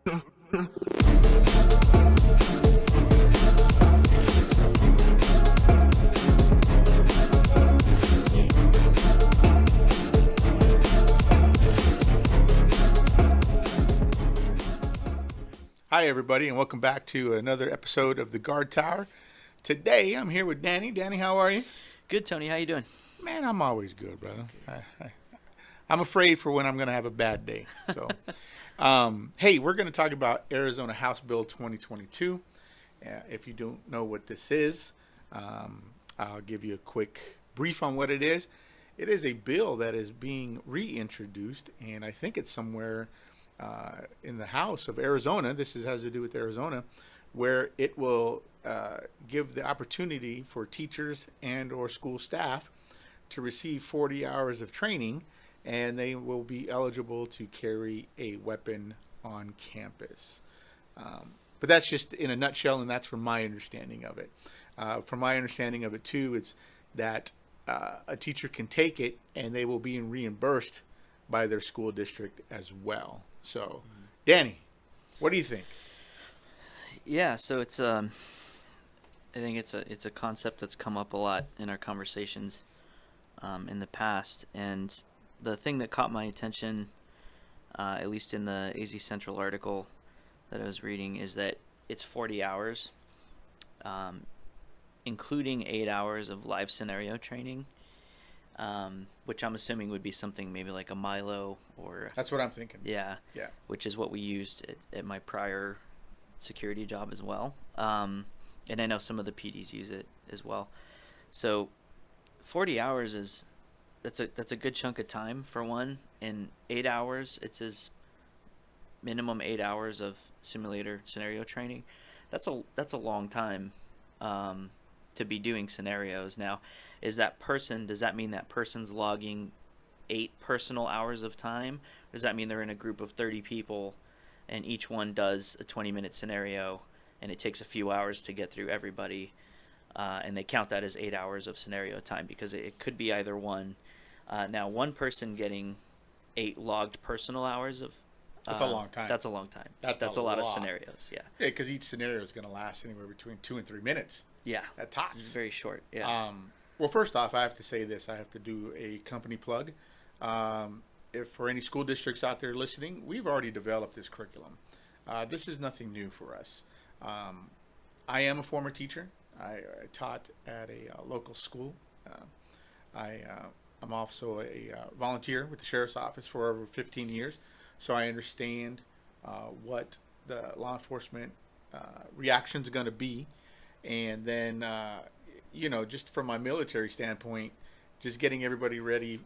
Hi, everybody, and welcome back to another episode of the Guard Tower. Today, I'm here with Danny. Danny, how are you? Good, Tony. How you doing? Man, I'm always good, brother. I'm afraid for when I'm going to have a bad day. So, hey, we're going to talk about Arizona House Bill 2022. If you don't know what this is, I'll give you a quick brief on what it is. It is a bill that is being reintroduced, and I think it's somewhere in the House of Arizona. This has to do with Arizona, where it will give the opportunity for teachers and or school staff to receive 40 hours of training, and they will be eligible to carry a weapon on campus. But that's just in a nutshell, and that's from my understanding of it. From my understanding of it, too, it's that a teacher can take it, and they will be reimbursed by their school district as well. So, Danny, what do you think? Yeah, so it's I think it's a concept that's come up a lot in our conversations in the past, and the thing that caught my attention, at least in the AZ Central article that I was reading, is that it's 40 hours, including 8 hours of live scenario training. Which I'm assuming would be something maybe like a Milo or... That's what I'm thinking. Yeah. Which is what we used at my prior security job as well. And I know some of the PDs use it as well. So 40 hours that's a good chunk of time for one. And 8 hours, it says minimum 8 hours of simulator scenario training. That's a long time to be doing scenarios. Now, does that mean that person's logging 8 personal hours of time? Or does that mean they're in a group of 30 people and each one does a 20-minute scenario and it takes a few hours to get through everybody, and they count that as 8 hours of scenario time? Because it could be either one. Now, one person getting 8 logged personal hours of... That's a long time. That's a long time. That's a lot of scenarios, yeah. Yeah, because each scenario is going to last anywhere between 2 and 3 minutes. Yeah. At tops. It's very short, yeah. Well, first off, I have to say this. I have to do a company plug. If for any school districts out there listening, we've already developed this curriculum. This is nothing new for us. I am a former teacher. I taught at a local school. I'm also a volunteer with the Sheriff's Office for over 15 years, so I understand what the law enforcement reaction is going to be. And then, just from my military standpoint, just getting everybody ready,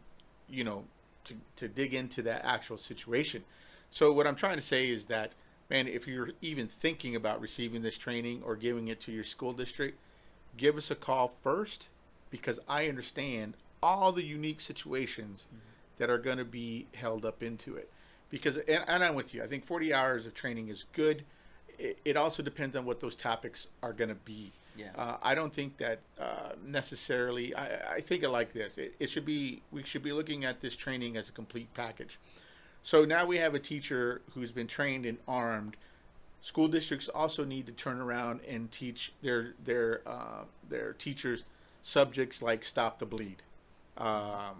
to dig into that actual situation. So what I'm trying to say is that, man, if you're even thinking about receiving this training or giving it to your school district, give us a call first, because I understand all the unique situations that are going to be held up into it. Because, and I'm with you, I think 40 hours of training is good. It also depends on what those topics are going to be. Yeah. I don't think that necessarily. I think it like this. We should be looking at this training as a complete package. So now we have a teacher who's been trained and armed. School districts also need to turn around and teach their teachers subjects like stop the bleed. I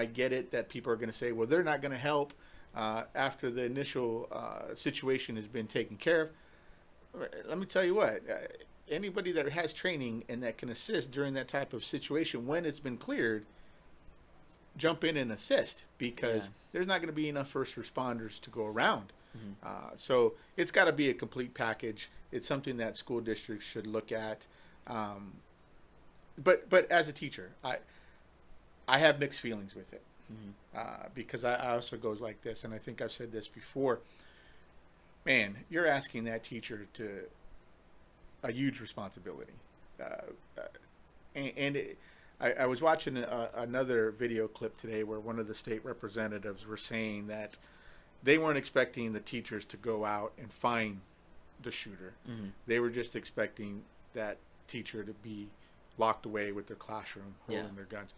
get it that people are going to say, well, they're not going to help after the initial situation has been taken care of. Let me tell you what, anybody that has training and that can assist during that type of situation when it's been cleared, jump in and assist, because there's not going to be enough first responders to go around. So it's got to be a complete package. It's something that school districts should look at. But as a teacher, I have mixed feelings with it, because I also goes like this, and I think I've said this before. Man, you're asking that teacher to a huge responsibility. I was watching another video clip today where one of the state representatives were saying that they weren't expecting the teachers to go out and find the shooter. They were just expecting that teacher to be locked away with their classroom, holding their guns.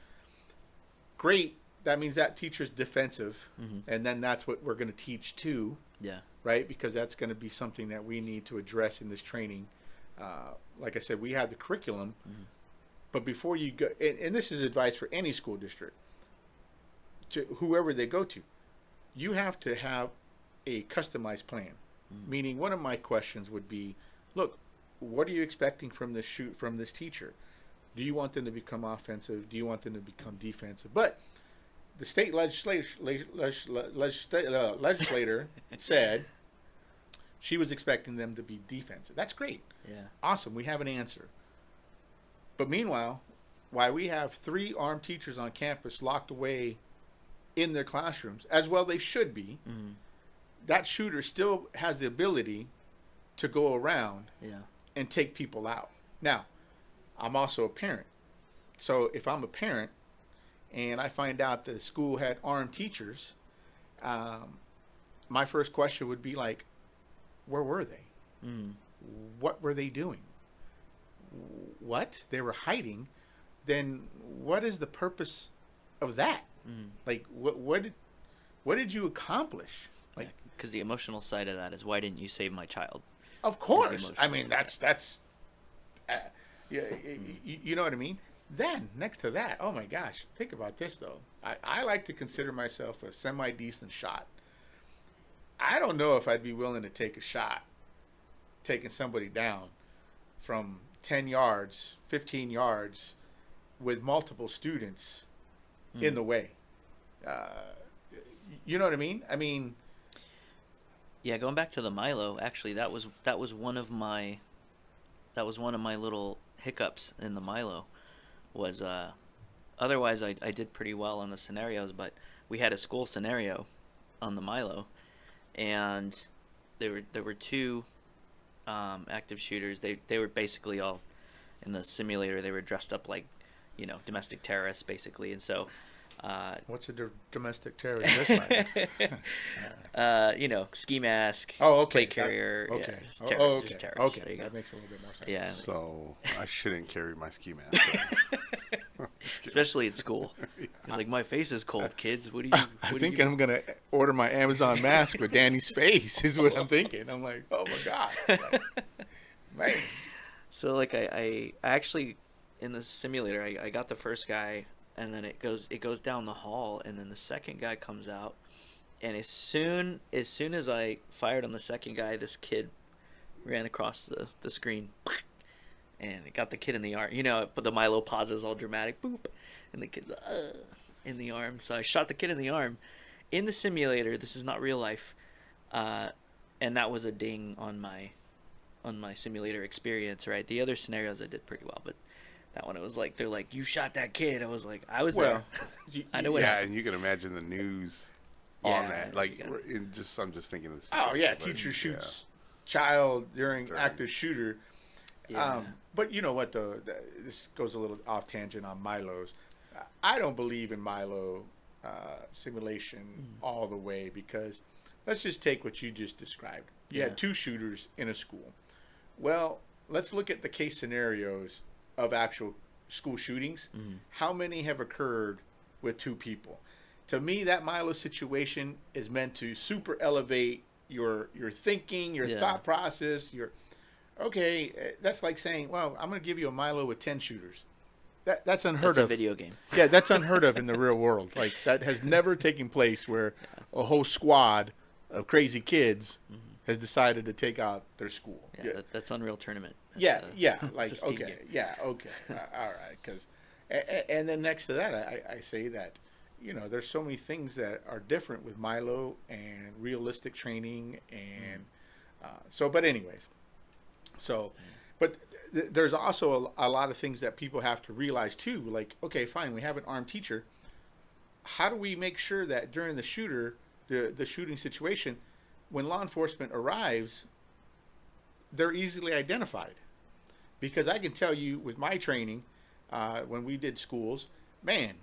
Great. That means that teacher's defensive, and then that's what we're going to teach too. Yeah. right? Because that's going to be something that we need to address in this training. Like I said, we have the curriculum, but before you go, and this is advice for any school district, to whoever they go to, you have to have a customized plan. Meaning, one of my questions would be, look, what are you expecting from this teacher? Do you want them to become offensive? Do you want them to become defensive? But the state legislator said she was expecting them to be defensive. That's great. Yeah. Awesome. We have an answer. But meanwhile, while we have 3 armed teachers on campus locked away in their classrooms, as well they should be, that shooter still has the ability to go around and take people out. Now, I'm also a parent. So if I'm a parent and I find out that the school had armed teachers, my first question would be like, where were they? What were they doing? What? They were hiding. Then what is the purpose of that? Like, what did you accomplish? Like, because the emotional side of that is, why didn't you save my child? Of course. I mean, that's you know what I mean? Then, next to that, oh my gosh, think about this though. I like to consider myself a semi-decent shot. I don't know if I'd be willing to take a shot, taking somebody down from 10 yards, 15 yards with multiple students in the way. You know what I mean? I mean, yeah, going back to the Milo, actually that was one of my little hiccups in the Milo. Was otherwise I did pretty well on the scenarios, but we had a school scenario on the Milo, and there were 2 active shooters. They were basically all in the simulator. They were dressed up like, domestic terrorists basically, and so what's a domestic terrorist? This ski mask. Oh, okay. Plate carrier. Okay. Yeah, just okay. terrorist. Okay. That makes a little bit more sense. Yeah. So I shouldn't carry my ski mask. Especially at school. You're like, my face is cold, kids. What do you? I think I'm gonna order my Amazon mask with Danny's face. Is what I'm thinking. I'm like, oh my god, man. So like I actually in the simulator I got the first guy, and then it goes down the hall, and then the second guy comes out, and as soon as I fired on the second guy, this kid ran across the screen, and it got the kid in the arm. But the Milo pauses all dramatic, boop, and the kid's in the arm. So I shot the kid in the arm in the simulator. This is not real life, and that was a ding on my simulator experience. Right, the other scenarios I did pretty well, but that one, it was like, they're like, you shot that kid. I was like, I was there. I know what happened. And you can imagine the news on that. Like, I'm just thinking this. Oh yeah, teacher shoots child during active shooter. Yeah. But you know what though? This goes a little off tangent on Milo's. I don't believe in Milo simulation all the way, because let's just take what you just described. You had 2 shooters in a school. Well, let's look at the case scenarios of actual school shootings. How many have occurred with 2 people? To me, that Milo situation is meant to super elevate your thinking, your thought process. That's like saying, well, I'm going to give you a Milo with 10 shooters. That's unheard of. That's a video game. Yeah, that's unheard of in the real world. Like, that has never taken place, where a whole squad of crazy kids has decided to take out their school. Yeah. That's Unreal Tournament. Like, it's a Steam game. All right. Because, and then next to that, I say that, there's so many things that are different with Milo and realistic training, and but anyways, but there's also a lot of things that people have to realize too. Like, okay, fine, we have an armed teacher. How do we make sure that during the shooting situation, when law enforcement arrives, they're easily identified? Because I can tell you with my training, when we did schools, man,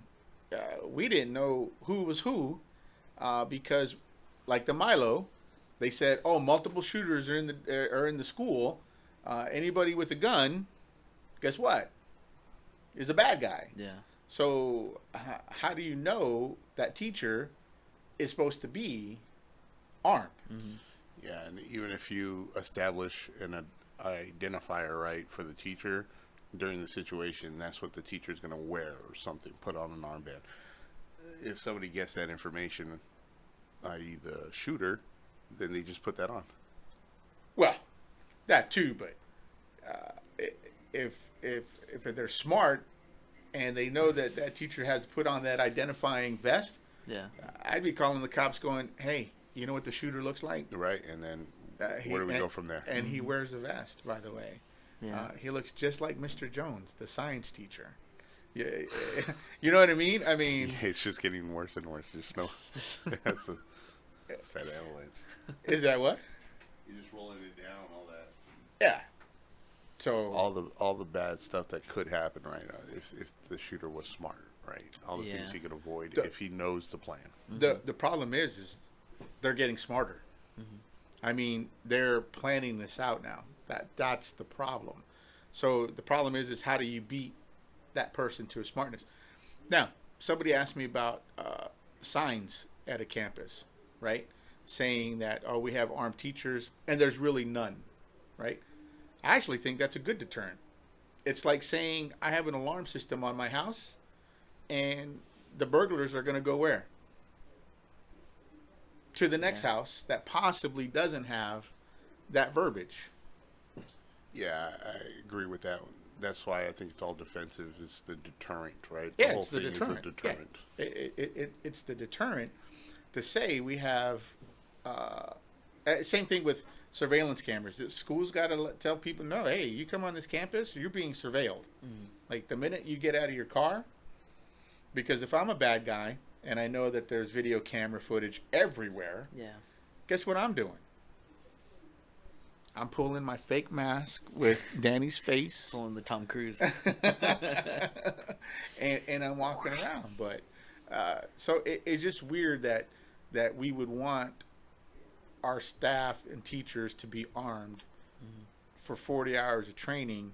we didn't know who was who, because like the Milo, they said, oh, multiple shooters are in the school. Anybody with a gun, guess what, is a bad guy. Yeah. So how do you know that teacher is supposed to be armed? Yeah, and even if you establish an identifier right for the teacher during the situation, that's what the teacher is going to wear or something, put on an armband. If somebody gets that information, i.e., the shooter, then they just put that on. Well, that too, but if they're smart and they know that that teacher has put on that identifying vest, Yeah. I'd be calling the cops, going, "Hey, you know what the shooter looks like?" Right, and then where do we go from there? And he wears a vest, by the way. Yeah. He looks just like Mr. Jones, the science teacher. Yeah, you know what I mean? I mean, It's just getting worse and worse. There's no. It's that avalanche. is that what? You're just rolling it down, all that. Yeah. So All the bad stuff that could happen right now if the shooter was smart, right? All the things Yeah. he could avoid The- if he knows the plan. the problem is they're getting smarter. I mean, they're planning this out now. That's the problem. So the problem is how do you beat that person to a smartness? Now, somebody asked me about signs at a campus, right? Saying that, oh, we have armed teachers, and there's really none, right? I actually think that's a good deterrent. It's like saying I have an alarm system on my house, and the burglars are going to go where? To the next house that possibly doesn't have that verbiage. Yeah, I agree with that one. That's why I think it's all defensive. It's the deterrent, right? Yeah, whole it's the thing deterrent. is a deterrent. Yeah. It's the deterrent to say we have. Same thing with surveillance cameras. The school's got to tell people, no, hey, you come on this campus, you're being surveilled. Like the minute you get out of your car, because if I'm a bad guy and I know that there's video camera footage everywhere, Yeah. guess what I'm doing? I'm pulling my fake mask with Danny's face. Pulling the Tom Cruise. and I'm walking around. But so it's just weird that we would want our staff and teachers to be armed for 40 hours of training,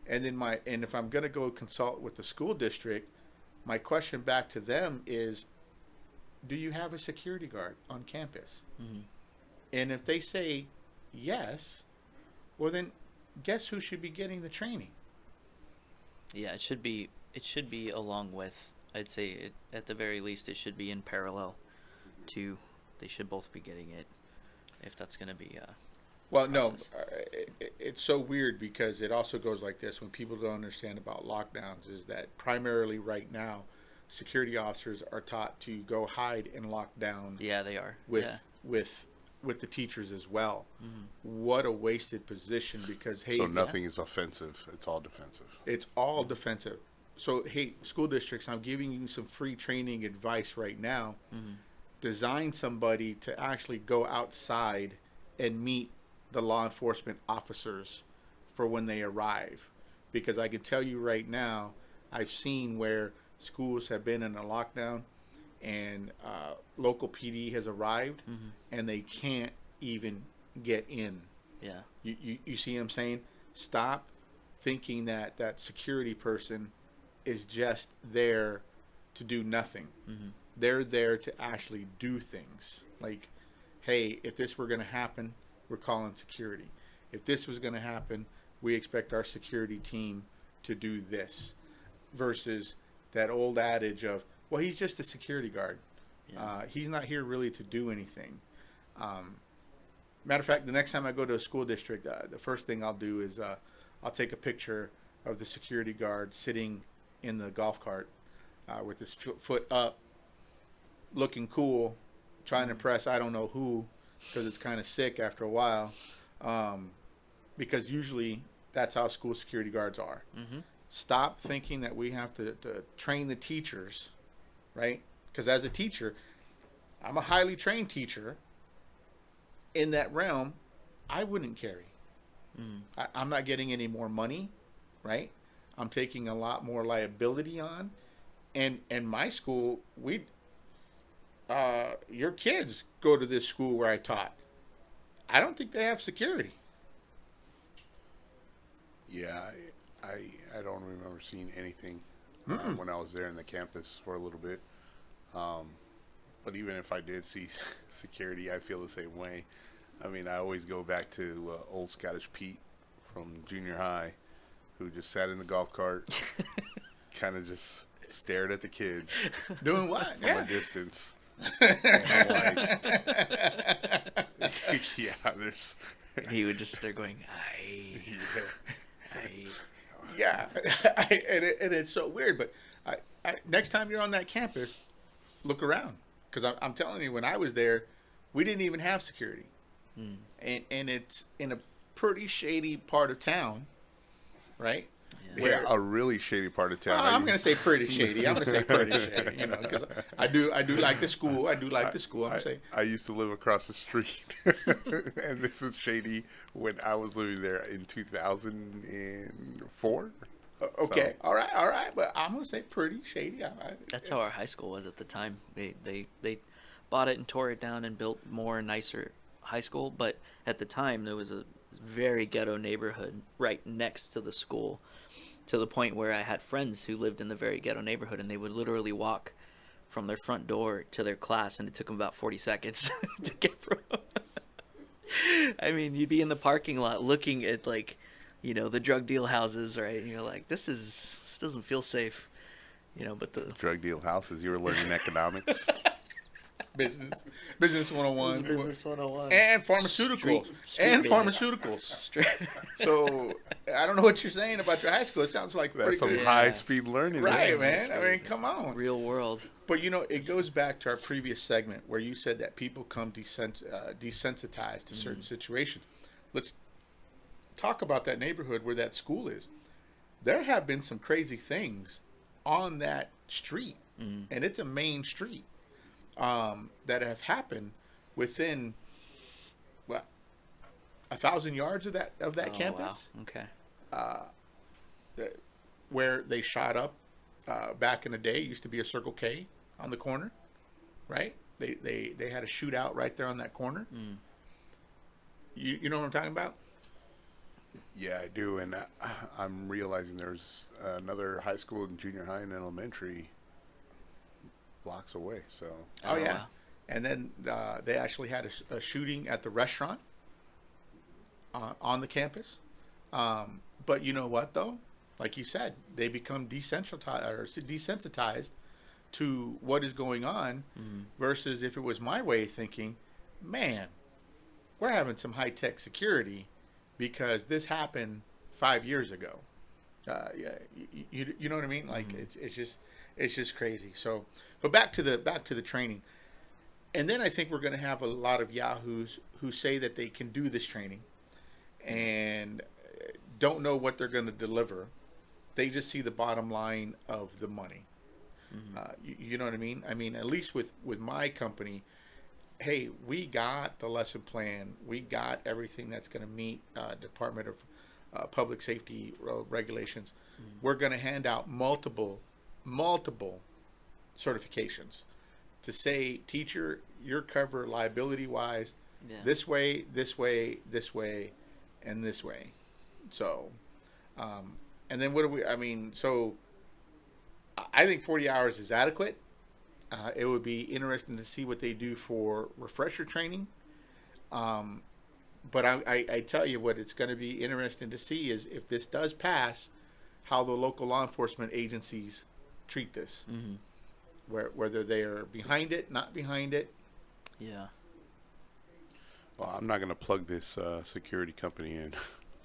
and then if I'm going to go consult with the school district, my question back to them is, do you have a security guard on campus? And if they say yes, well then guess who should be getting the training? Yeah, it should be along with, I'd say at the very least it should be in parallel to, they should both be getting it, if that's going to be Well, no, process. it's so weird because it also goes like this. When people don't understand about lockdowns, is that primarily right now, security officers are taught to go hide and lock down Yeah, they are. with Yeah. with the teachers as well. What a wasted position, because hey, So nothing is offensive. It's all defensive. it's all defensive. So hey, school districts, I'm giving you some free training advice right now. Design somebody to actually go outside and meet the law enforcement officers for when they arrive, because I can tell you right now, I've seen where schools have been in a lockdown and local PD has arrived and they can't even get in. Yeah. You see what I'm saying? Stop thinking that that security person is just there to do nothing. They're there to actually do things. Like, hey, if this were going to happen, we're calling security. If this was going to happen, we expect our security team to do this. Versus that old adage of, well, he's just a security guard. Yeah. He's not here really to do anything. Matter of fact, the next time I go to a school district, the first thing I'll do is I'll take a picture of the security guard sitting in the golf cart with his foot up, looking cool, trying to impress I don't know who, because it's kind of sick after a while. Because usually that's how school security guards are. Stop thinking that we have to train the teachers, right? Because as a teacher, I'm a highly trained teacher. In that realm, I wouldn't carry. I'm not getting any more money, right? I'm taking a lot more liability on. And my school, your kids go to this school where I taught. I don't think they have security. Yeah, I don't remember seeing anything when I was there in the campus for a little bit. But even if I did see security, I feel the same way. I mean, I always go back to old Scottish Pete from junior high, who just sat in the golf cart, kind of just stared at the kids Doing what? from Yeah. a distance. And I'm like, yeah, there's, He would just they're going, aye, yeah. aye. Yeah. And it's so weird. But next time you're on that campus, look around. Because I'm telling you, when I was there, we didn't even have security. And it's in a pretty shady part of town, right? Yeah, a really shady part of town. I'm going to say pretty shady. I'm going to say pretty shady, you know, because I do like the school. I do like the school. I'm saying. I used to live across the street, and this is shady when I was living there in 2004. Okay, So- all right, but I'm going to say pretty shady. That's how our high school was at the time. They bought it and tore it down and built more nicer high school. But at the time, there was a very ghetto neighborhood right next to the school, to the point where I had friends who lived in the very ghetto neighborhood, and they would literally walk from their front door to their class, and it took them about 40 seconds to get from. I mean, you'd be in the parking lot looking at, like, you know, the drug deal houses, right? And you're like, this doesn't feel safe, you know. But the Drug deal houses. You were learning economics. business 101. business 101 And pharmaceuticals. Street business. Pharmaceuticals. So I don't know what you're saying about your high school. It sounds like That's pretty some good. high-speed learning. Right, That's- man. I mean, come on. real world. But you know, it goes back to our previous segment where you said that people come desensitized to certain situations. Let's talk about that neighborhood where that school is. There have been some crazy things on that street, and it's a main street, that have happened within 1,000 yards of that Oh, campus. wow. Okay. Where they shot up back in the day. It used to be a Circle K on the corner, right? They had a shootout right there on that corner. You know what I'm talking about? Yeah, I do, and I'm realizing there's another high school and junior high and elementary blocks away. So Oh, yeah. Wow. And then they actually had a shooting at the restaurant on the campus. But you know what, though? Like you said, they become desensitized to what is going on versus if it was my way of thinking, man, we're having some high-tech security because this happened 5 years ago. Yeah, you know what I mean? Like it's just crazy. So, but back to the training. And then I think we're going to have a lot of yahoos who say that they can do this training and don't know what they're going to deliver. They just see the bottom line of the money. You know what I mean? I mean, at least with my company, hey, we got the lesson plan. We got everything that's going to meet Department of Public Safety regulations. We're going to hand out multiple certifications to say, teacher, you're covered liability-wise this way, this way, this way, and this way. So, and then what do we, I mean, so I think 40 hours is adequate. It would be interesting to see what they do for refresher training. But I tell you what, it's going to be interesting to see is if this does pass, how the local law enforcement agencies treat this. Whether they are behind it, not behind it. Yeah. well, I'm not going to plug this security company in,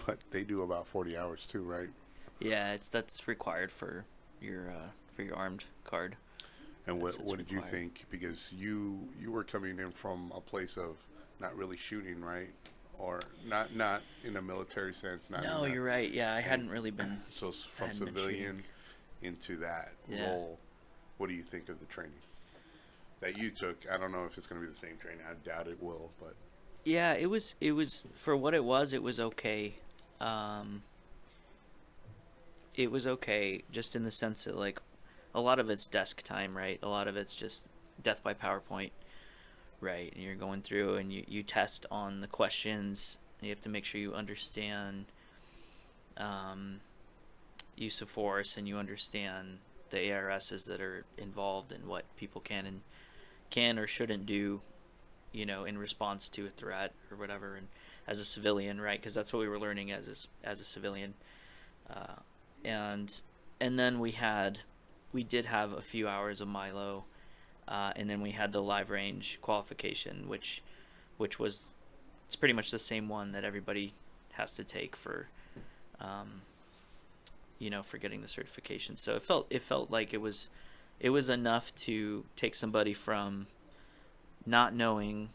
but they do about 40 hours too, right? Yeah, that's required for your armed card. And That's what did you required. think? Because you were coming in from a place of not really shooting, right? Or not in a military sense. Not No, in that- you're right. Yeah, I hadn't really been. So from hadn't been civilian into that Yeah. role, what do you think of the training that you took? I don't know if it's going to be the same training. I doubt it will, but Yeah, it was for what it was. It was okay. It was okay, just in the sense that, like, a lot of it's desk time, right? A lot of it's just death by PowerPoint, right? And you're going through and you test on the questions. And you have to make sure you understand use of force, and you understand the ARSs that are involved and what people can or shouldn't do in response to a threat or whatever, and as a civilian, right? Because that's what we were learning as a civilian, and then we did have a few hours of Milo, and then we had the live range qualification, which was, it's pretty much the same one that everybody has to take for for getting the certification. So it felt like it was enough to take somebody from not knowing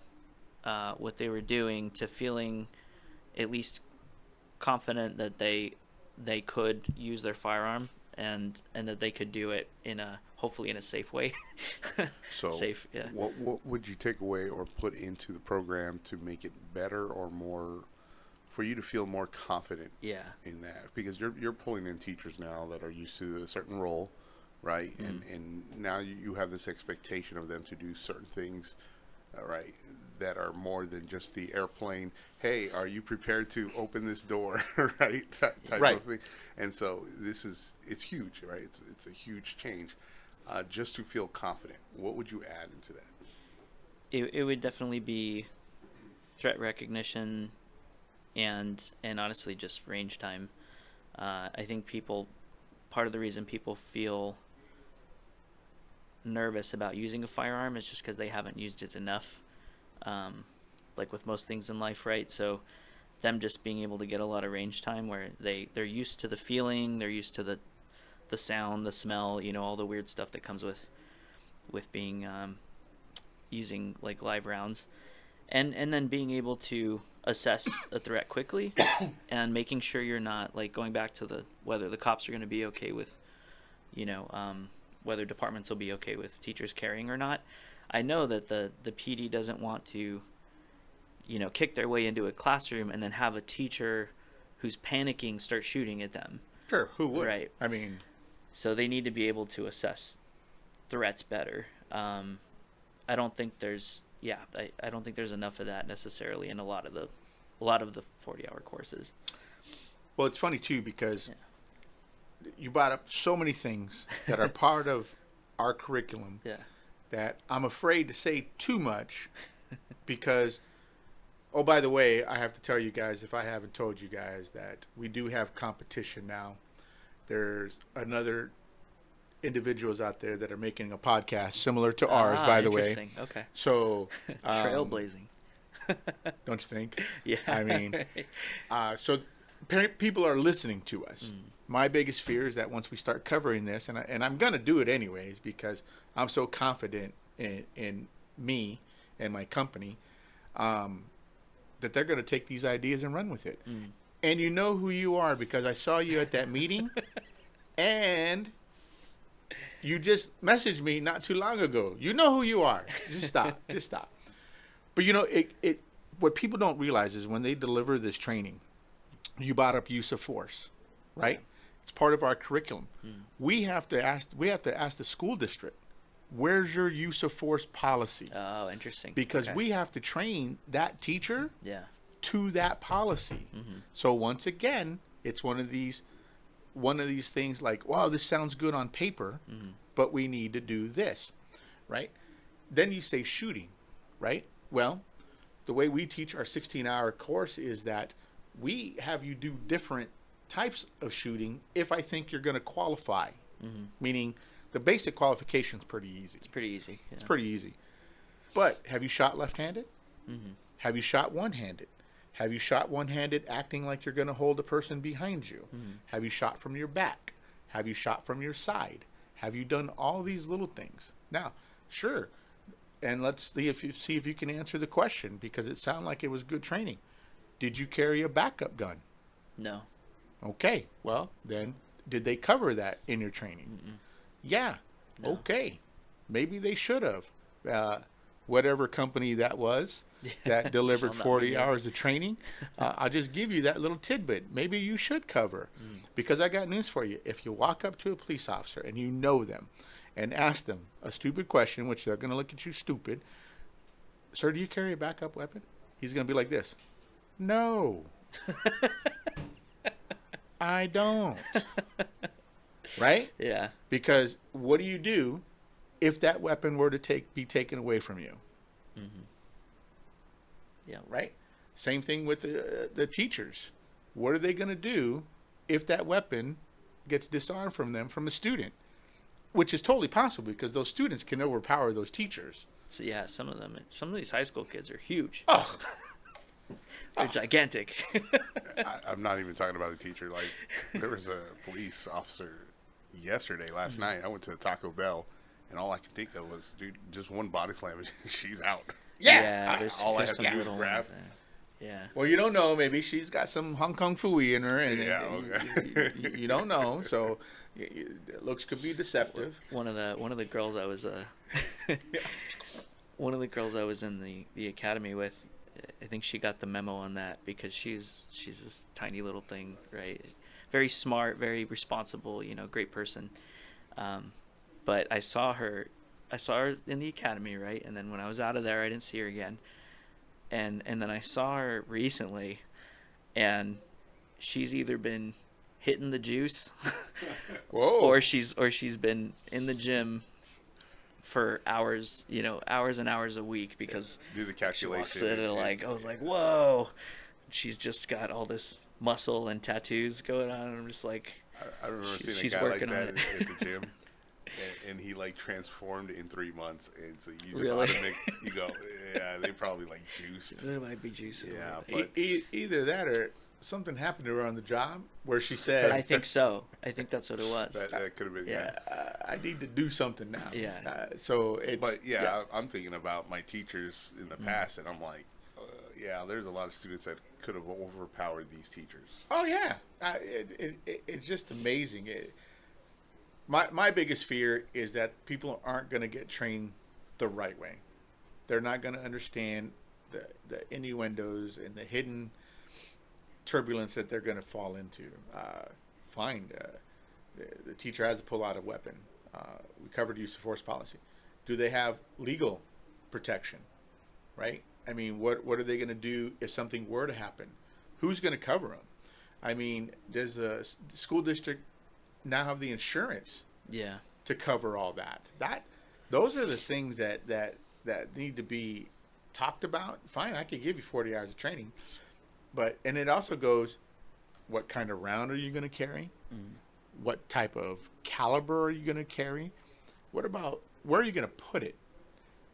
what they were doing to feeling at least confident that they could use their firearm, and that they could do it hopefully in a safe way. So safe, yeah. What would you take away or put into the program to make it better or more, for you to feel more confident in that? Because you're pulling in teachers now that are used to a certain role, right? And now you have this expectation of them to do certain things, right, that are more than just the airplane, hey, are you prepared to open this door, right? That type of thing. And so it's huge, right? It's a huge change. Just to feel confident, what would you add into that? It would definitely be threat recognition and honestly just range time. I think part of the reason people feel nervous about using a firearm is just because they haven't used it enough, like with most things in life, right? So them just being able to get a lot of range time where they're used to the feeling, they're used to the sound, the smell, all the weird stuff that comes with being using like live rounds, and then being able to assess a threat quickly and making sure you're not like going back to whether the cops are going to be okay with whether departments will be okay with teachers carrying or not. I know that the PD doesn't want to kick their way into a classroom and then have a teacher who's panicking start shooting at them. Sure, who would? Right. I mean, so they need to be able to assess threats better. I don't think there's enough of that necessarily in a lot of the 40-hour courses. Well, it's funny too because you brought up so many things that are part of our curriculum that I'm afraid to say too much because, oh, by the way, I have to tell you guys, if I haven't told you guys, that we do have competition now. There's another individuals out there that are making a podcast similar to ours, by the way. Okay. So trailblazing. Don't you think? Yeah. I mean, so people are listening to us. My biggest fear is that once we start covering this, and I'm going to do it anyways because I'm so confident in me and my company, that they're going to take these ideas and run with it. And you know who you are because I saw you at that meeting and you just messaged me not too long ago. You know who you are. Just stop. Just stop. But what people don't realize is when they deliver this training, you brought up use of force, right? It's part of our curriculum. We have to ask the school district, where's your use of force policy? Oh, interesting. Because we have to train that teacher to that policy. So once again, it's one of these things like, wow, this sounds good on paper, but we need to do this, right? Then you say shooting, right? Well, the way we teach our 16-hour course is that we have you do different types of shooting if I think you're going to qualify, meaning the basic qualification is pretty easy. It's pretty easy. Yeah. It's pretty easy. But have you shot left-handed? Have you shot one-handed? Have you shot one-handed acting like you're going to hold a person behind you? Have you shot from your back? Have you shot from your side? Have you done all these little things? Now, sure, and let's see if you can answer the question because it sounded like it was good training. Did you carry a backup gun? No. Okay, well, then did they cover that in your training? Yeah, No. Okay. Maybe they should have. Whatever company that was that delivered 40 hours of training, I'll just give you that little tidbit. Maybe you should cover. Because I got news for you. If you walk up to a police officer and you know them and ask them a stupid question, which they're going to look at you stupid, sir, do you carry a backup weapon? He's going to be like this. No. I don't. Right? Yeah. Because what do you do if that weapon were to be taken away from you? Yeah. Right. Same thing with the teachers. What are they going to do if that weapon gets disarmed from them from a student? Which is totally possible because those students can overpower those teachers. So yeah, some of these high school kids are huge. Oh, They're gigantic. I'm not even talking about a teacher. Like, there was a police officer yesterday, last night. I went to Taco Bell, and all I could think of was, dude, just one body slam, and she's out. yeah. There's, all I there's have to some do is little grab. ones there. Yeah. Well, you don't know. Maybe she's got some Hong Kong Phooey in her, and Yeah, okay. you don't know. So looks could be deceptive. One of the girls I was one of the girls I was in the academy with, I think she got the memo on that because she's this tiny little thing, right? Very smart, very responsible, great person. But I saw her in the academy, right? And then when I was out of there, I didn't see her again. And then I saw her recently, and she's either been hitting the juice Whoa. or she's been in the gym for hours, hours and hours a week because Do the she calculation. walks in and I was like, whoa, she's just got all this muscle and tattoos going on. And I'm just like, I remember seeing she's a guy like working on that it. at the gym, and he like transformed in 3 months, and so you just Really? automatically you go, yeah, they probably like juiced. There might be juice in Yeah, it. but Either that or something happened to her on the job where she said, I think so. I think that's what it was. that could have been Yeah. I need to do something now. Yeah. So it's. But yeah, I'm thinking about my teachers in the past, and I'm like, yeah, there's a lot of students that could have overpowered these teachers. Oh yeah, it's just amazing. My biggest fear is that people aren't going to get trained the right way. They're not going to understand the innuendos and the hidden turbulence that they're going to fall into. The teacher has to pull out a weapon. We covered use of force policy. Do they have legal protection? Right? I mean, what are they going to do if something were to happen? Who's going to cover them? I mean, does the school district now have the insurance Yeah. to cover all that? Those are the things that need to be talked about. Fine, I could give you 40 hours of training, and it also goes, what kind of round are you going to carry? Mm. What type of caliber are you going to carry? What about where are you going to put it?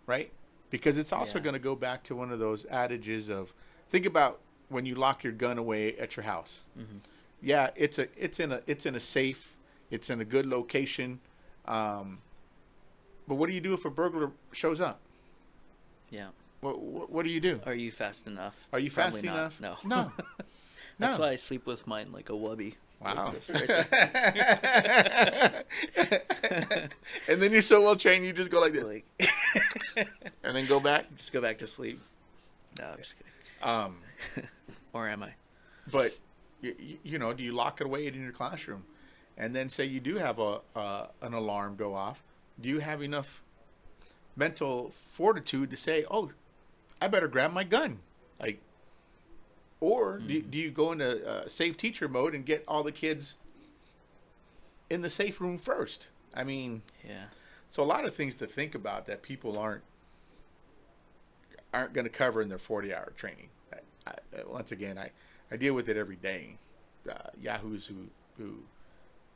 Right? Because it's also Yeah. going to go back to one of those adages of, think about when you lock your gun away at your house. Mm-hmm. Yeah, it's in a safe, it's in a good location. But what do you do if a burglar shows up? Yeah. What do you do? Are you fast enough? Are you Probably fast not. enough? No. No. That's No. why I sleep with mine like a wubby. Wow. Like this right there. And then you're so well trained, you just go like this, Like, and then go back. just go back to sleep. No, I'm just kidding. Or am I? But do you lock it away in your classroom, and then say you do have an alarm go off? Do you have enough mental fortitude to say, "Oh, I better grab my gun"? Or do you go into safe teacher mode and get all the kids in the safe room first? I mean, Yeah. so a lot of things to think about that people aren't going to cover in their 40-hour training. Once again, I deal with it every day. Yahoos who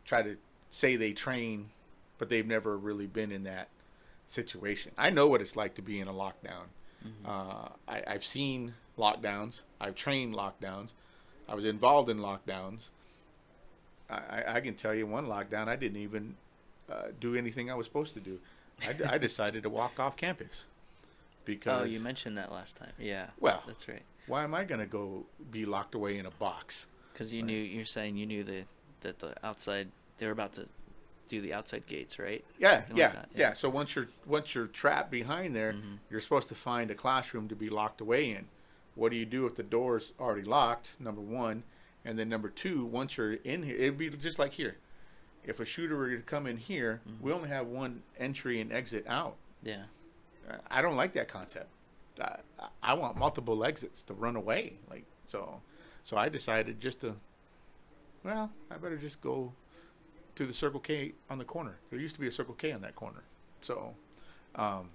try to say they train, but they've never really been in that situation. I know what it's like to be in a lockdown. Mm-hmm. I've seen lockdowns. I've trained lockdowns. I was involved in lockdowns. I can tell you one lockdown, I didn't even do anything I was supposed to do. I decided to walk off campus because. Oh, you mentioned that last time. Yeah. Well, That's right. why am I going to go be locked away in a box? Because you're saying you knew that the outside, they were about to do the outside gates, right? Yeah, Something yeah, like that, yeah. So once you're trapped behind there, Mhm. you're supposed to find a classroom to be locked away in. What do you do if the door's already locked? Number one, and then number two, once you're in here, it'd be just like here. If a shooter were to come in here, we only have one entry and exit out. Yeah. I don't like that concept. I want multiple exits to run away. So I decided I better just go to the Circle K on the corner. There used to be a Circle K on that corner. So I'll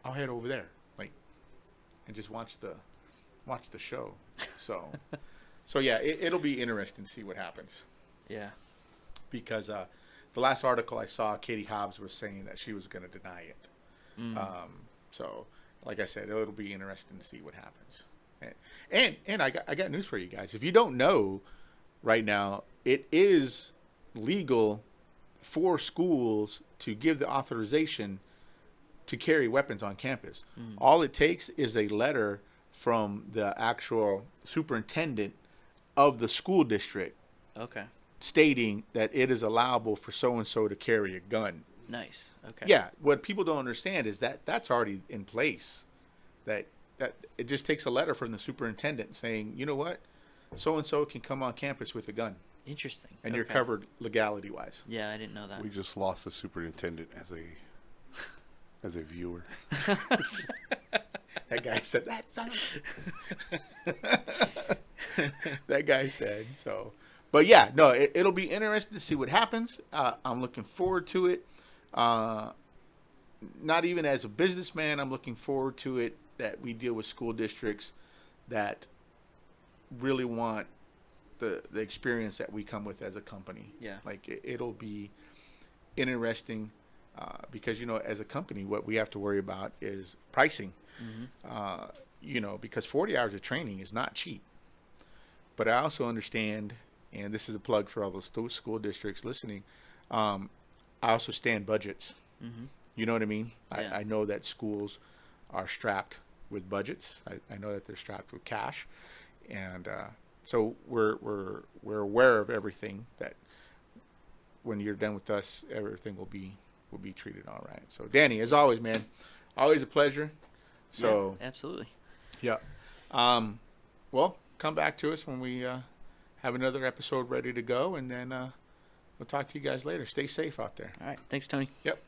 head over there, and just watch the watch the show. So, yeah, it'll be interesting to see what happens. Yeah. Because the last article I saw, Katie Hobbs was saying that she was going to deny it. So, like I said, it'll be interesting to see what happens. And I got news for you guys. If you don't know, right now, it is legal for schools to give the authorization to carry weapons on campus. All it takes is a letter from the actual superintendent of the school district Okay. stating that it is allowable for so-and-so to carry a gun. Nice. Okay. Yeah, what people don't understand is that that's already in place. That it just takes a letter from the superintendent saying, you know what, so-and-so can come on campus with a gun. Interesting. And you're Okay. covered legality-wise. Yeah, I didn't know that. We just lost the superintendent as a viewer. That guy said that. That guy said so. But yeah, no, it'll be interesting to see what happens. I'm looking forward to it. Not even as a businessman, I'm looking forward to it that we deal with school districts that really want the experience that we come with as a company. Yeah. Like it'll be interesting because, you know, as a company, what we have to worry about is pricing. You know, because 40 hours of training is not cheap. But I also understand, and this is a plug for all those school districts listening, I also stand budgets. You know what I mean? Yeah. I know that schools are strapped with budgets. I know that they're strapped with cash. And so we're aware of everything, that when you're done with us, everything will be treated all right. So Danny, as always, man, always a pleasure. So yeah, absolutely. yeah. Well, come back to us when we have another episode ready to go, and then we'll talk to you guys later. Stay safe out there. All right. Thanks, Tony. Yep.